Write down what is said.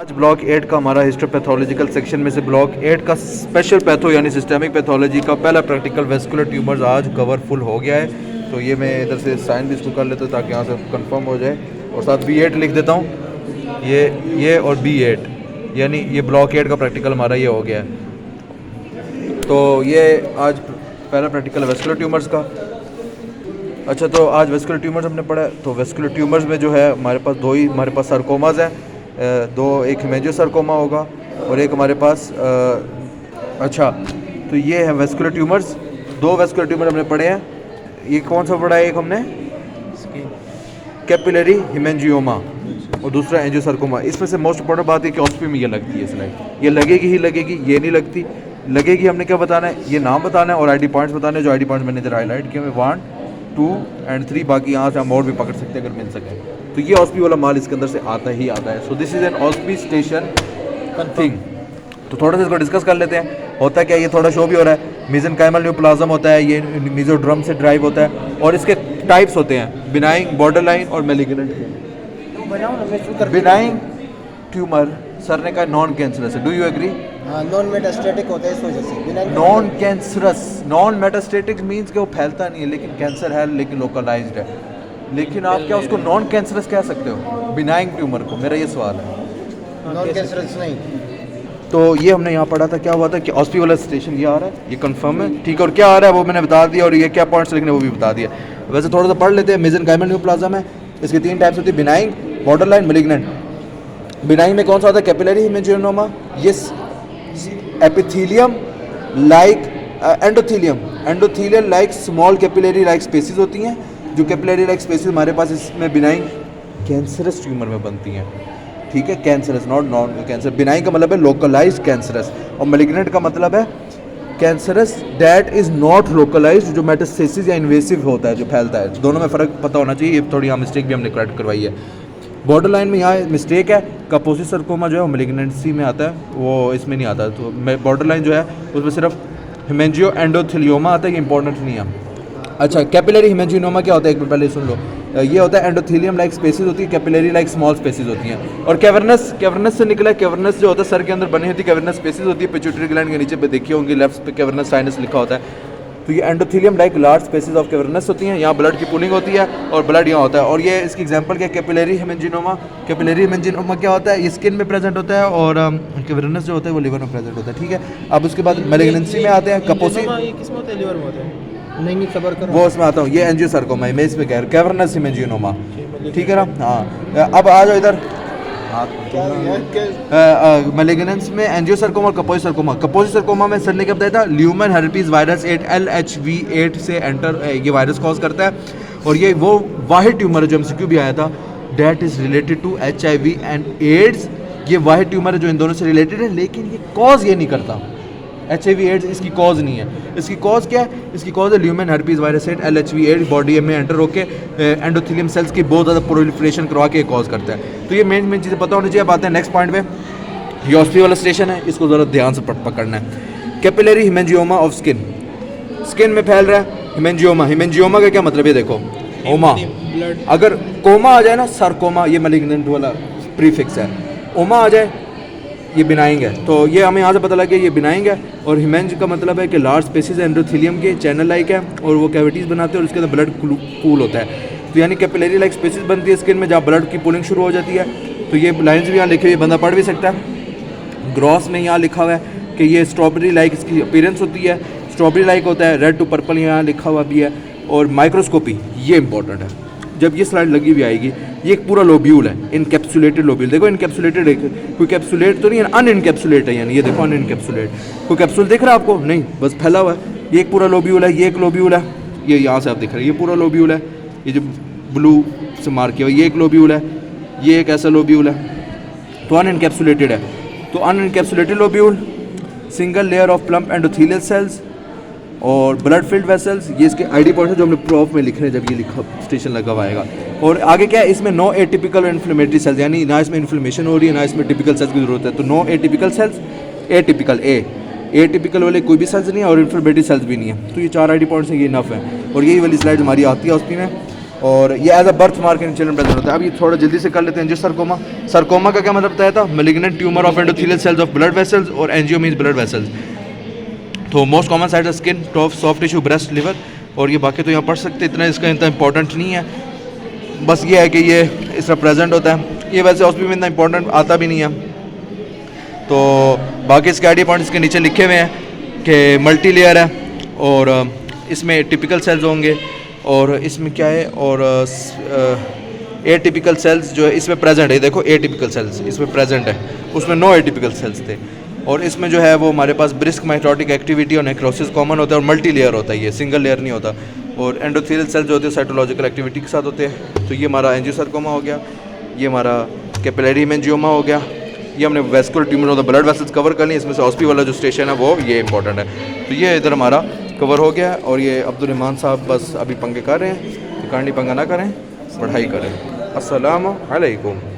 आज ब्लॉक 8 का हमारा हिस्टोपैथोलॉजिकल सेक्शन में से ब्लॉक 8 का स्पेशल पैथो यानी सिस्टेमिक पैथोलॉजी का पहला प्रैक्टिकल वेस्कुलर ट्यूमर्स आज कवर फुल हो गया है। तो ये मैं इधर से साइन भी इसको कर लेता हूँ ताकि यहाँ से कंफर्म हो जाए, और साथ B8 लिख देता हूँ। ये और B8 यानी ये ब्लॉक 8 का प्रैक्टिकल हमारा ये हो गया है। तो ये आज पहला प्रैक्टिकल वेस्कुलर ट्यूमर्स का। अच्छा, तो आज वेस्कुलर ट्यूमर्स हमने पढ़ा है। तो वेस्कुलर ट्यूमर्स में जो है हमारे पास दो ही हमारे पास सार्कोमास हैं, दो, एक हेमेंजियोसार्कोमा होगा और एक हमारे पास अच्छा, तो ये है वेस्कुलर ट्यूमर्स। दो वेस्कुलर ट्यूमर हमने पढ़े हैं। ये कौन सा पढ़ा है? एक हमने कैपिलरी हेमेंजियोमा और दूसरा एंजियोसार्कोमा। इसमें से मोस्ट इंपॉर्टेंट बात है कि ऑस्पी में ये लगती है स्लाइड। ये लगेगी ही लगेगी, ये नहीं लगती। लगेगी हमने क्या बताना है? ये नाम बताना है और आईडी पॉइंट्स बताने हैं। जो आईडी पॉइंट्स मैंने इधर हाईलाइट किए हैं 1, 2 और 3, बाकी यहाँ से हम और भी पकड़ सकते हैं अगर मिल सके। तो ये ऑस्पी वाला माल इसके अंदर से आता ही आता है। सो दिस इज एन ऑस्पी स्टेशन थिंग। तो थोड़ा सा इसको डिस्कस कर लेते हैं। होता क्या, ये थोड़ा शो भी हो रहा है। मेसेनकाइमल न्यूप्लाज्म होता है, ये मेसोड्रम से ड्राइव होता है और इसके टाइप्स होते हैं बिनाइंग, बॉर्डरलाइन और मैलिग्नेंट। बिनाइंग ट्यूमर सर ने कहा नॉन कैंसरस है। Do you agree? Non metastatic होता है इस वजह से। Non cancerous, non metastatic means कि वो फैलता नहीं है, लेकिन कैंसर है, लेकिन लोकलाइज्ड है। लेकिन आप क्या उसको नॉन कैंसरस कह सकते हो बिनाइंग ट्यूमर को? मेरा ये सवाल है। नॉन कैंसरस नहीं। तो ये हमने यहाँ पढ़ा था, क्या हुआ था कि ऑस्पी वाला स्टेशन ये आ रहा है, ये कंफर्म है, ठीक है। और क्या आ रहा है वो मैंने बता दिया, और ये क्या पॉइंट्स लिखने वो भी बता दिया। वैसे थोड़ा सा पढ़ लेते हैं। मेसेनकाइमल न्यूप्लाज्म है, इसके 3 टाइप्स होती है, बिनाइंग, बॉर्डरलाइन, मैलिग्नेंट। बिनाइंग में कौन सा होता है? Capillary haemangioma. ये epithelium like endothelial like small capillary like spaces होती हैं। जो कैपिलरी लाइक स्पेसिस हमारे पास इसमें बिनाइंग कैंसरस ट्यूमर में बनती हैं, ठीक है। Cancerous, not non cancer. Benign का मतलब है लोकलाइज्ड कैंसरस, और मैलिग्नेंट का मतलब है cancerous that is not localised, जो मेटास्टेसिस या इन्वेसिव होता है, जो फैलता है। दोनों में फ़र्क पता होना चाहिए। ये थोड़ी यहाँ मिस्टेक भी हमने करेक्ट करवाई है। बॉर्डर लाइन में यहाँ मिस्टेक है। कापोसी सर्कोमा जो है वो मैलिग्नेंसी में आता है, वो इसमें नहीं आता। तो बॉर्डर लाइन जो है उसमें सिर्फ हेमेंजियो एंडोथेलियोमा आता है, ये इंपॉर्टेंट नहीं है। अच्छा, कैपिलरी हेमेंजियोमा क्या होता है? एक बार पहले सुन लो। ये होता है एंडोथेलियम लाइक स्पेसिस होती है, कैपिलरी लाइक स्मॉल स्पेसिस होती हैं। और कैवर्नस से निकला है। कैवर्नस जो होता है सर के अंदर बनी होती है, कैवर्नस स्पेसिस होती है। पिट्यूटरी ग्लैंड के नीचे पे देखी होंगी, लेफ्ट पे कैवर्नस साइनस लिखा होता है। तो ये endothelium like large spaces of cavernous होती हैं। यहाँ ब्लड की पुलिंग होती है और ब्लड यहाँ होता है। और ये इसकी एग्जांपल क्या? Capillary haemangioma. कैपिलरी हेमेंजियोमा क्या होता है? ये स्किन में प्रेजेंट होता है, और कैवर्नस जो होता है वो लिवर में प्रेजेंट होता है, ठीक है। अब उसके बाद मैलिग्नेंसी में आते हैं। कपोसी किसमें होता है? लिवर में होता है। नहीं सबर करो, वो उसमें आता हूँ। ये एंजियोसार्कोमा है, मैं इसमें कह रहा हूँ कैवर्नस हेमेंजियोमा, ठीक है ना। हाँ, अब आ जाओ इधर। मैलिग्नेंस में एंजियोसार्कोमा और कपोसी सर्कोमा। कपोसी सर्कोमा में सर ने क्या बताया था? ल्यूमन herpes वायरस 8 LHV8 से एंटर ये वायरस कॉज करता है। और ये वो वाहिद ट्यूमर है जो MCQ भी आया था, that is related to HIV and AIDS. ये वाहिद ट्यूमर है जो इन दोनों से रिलेटेड है, लेकिन ये कॉज ये नहीं करता। HIV एड्स इसकी कॉज नहीं है। इसकी कॉज क्या है? इसकी कॉज है lumen herpes virus 8 LHV8 body में एंटर होकर एंडोथेलियम सेल्स की बहुत ज़्यादा प्रोलिफरेशन करवा के कॉज करता है। तो ये मेन चीज़ें पता होनी चाहिए। बात है नेक्स्ट पॉइंट पे। ये ऑस्पी वाला स्टेशन है, इसको ज़रा ध्यान से पकड़ना है। कैपिलरी हेमेंजियोमा ऑफ स्किन में फैल रहा है हेमेंजियोमा। हेमेंजियोमा का क्या मतलब है? देखो, ओमा, अगर कोमा आ जाए ना, सार्कोमा ये मैलिग्नेंट वाला प्रीफिक्स है। ओमा आ जाए ये बिनाइंग है। तो ये हमें यहाँ से पता लग गया ये बिनाइंग है। और हिमेंज का मतलब है कि लार्ज स्पेसिस एंडोथेलियम के चैनल लाइक है, और वो कैविटीज़ बनाते हैं और उसके अंदर ब्लड पूल होता है। तो यानी कैपिलरी लाइक स्पेसिस बनती है स्किन में, जहाँ ब्लड की पुलिंग शुरू हो जाती है। तो ये लाइन्स भी यहाँ लिखी हुई, बंदा पढ़ भी सकता है। ग्रॉस में यहाँ लिखा हुआ है कि ये स्ट्रॉबेरी लाइक इसकी अपीयरेंस होती है, स्ट्रॉबेरी लाइक होता है, रेड टू पर्पल यहाँ लिखा हुआ भी है। और माइक्रोस्कोपी ये इंपॉर्टेंट है, जब ये स्लाइड लगी हुई आएगी। ये एक पूरा लोब्यूल है, इनकैप्सुलेटेड लोब्यूल। देखो इनकैप्सुलेटेड है, कोई कैप्सुलेट तो नहीं है, अनइनकैप्सुलेट है। यानी ये देखो अनइनकैप्सुलेट, कोई कैप्सूल दिख रहा है आपको? नहीं, बस फैला हुआ है। ये एक पूरा लोब्यूल है, ये एक लोब्यूल है, ये यहाँ से आप दिख रहे हैं, ये पूरा लोब्यूल है। ये जो ब्लू से मार्क किया हुआ ये एक लोब्यूल है, ये एक ऐसा लोब्यूल है। तो अनइनकैप्सुलेटेड है। तो unencapsulated lobule, single layer of plump endothelial cells और ब्लड फिल्ड वेसल्स। ये इसके आईडी पॉइंट्स जो हमने प्रॉफ में लिख रहे हैं जब ये लिखा स्टेशन लगा हुआ आएगा। और आगे क्या है? इसमें नो एटिपिकल इन्फ्लेमेटरी सेल्स, यानी ना इसमें इन्फ्लेमेशन हो रही है, ना इसमें टिपिकल सेल्स की जरूरत है। तो no atypical cells, atypical atypical वाले कोई भी सेल्स नहीं है, और इन्फ्लेमेटरी सेल्स भी नहीं है। तो ये 4 आईडी पॉइंट्स हैं, ये इनफ है। और यही वाली स्लाइड हमारी आती है उसकी में। और ये as a birthmark in children present होता है। अब ये थोड़ा जल्दी से कर लेते हैं एंजियोसार्कोमा। सार्कोमा का क्या मतलब बताया था? Malignant tumour of endothelial cells of blood vessels, और एंजियो मीन्स ब्लड वेसल्स। तो मोस्ट कॉमन साइड है skin, top, soft tissue, breast, liver, और ये बाकी तो यहाँ पढ़ सकते, इतना इसका इतना इंपॉर्टेंट नहीं है। बस ये है कि ये इस तरह प्रेजेंट होता है। ये वैसे हॉस्पिटल में इतना इंपॉर्टेंट आता भी नहीं है। तो बाकी इसके आईडी पॉइंट्स के नीचे लिखे हुए हैं कि मल्टी लेयर है, और इसमें टिपिकल सेल्स होंगे, और इसमें क्या है, और ए टिपिकल सेल्स जो है इसमें प्रेजेंट है। देखो ए टिपिकल सेल्स इसमें प्रेजेंट है, उसमें नो ए टिपिकल सेल्स थे। और इसमें जो है वो हमारे पास ब्रिस्क माइटोटिक एक्टिविटी और नेक्रोसिस कॉमन होता है, और मल्टी लेयर होता है, ये सिंगल लेयर नहीं होता। और एंडोथेलियल सेल्स जो होते हैं साइटोलॉजिकल एक्टिविटी के साथ होते हैं। तो ये हमारा एंजियोसार्कोमा हो गया, ये हमारा कैपिलरी हेमेंजियोमा हो गया, ये हमने vascular tumour of the blood vessels cover कर ली। इसमें से हॉस्पी वाला जो स्टेशन है वो ये इंपॉर्टेंट है। तो ये इधर हमारा कवर हो गया। और ये अब्दुल रहमान साहब बस अभी पंगे कर रहे हैं, कांडी पंगा ना करें, पढ़ाई करें। अस्सलामु अलैकुम।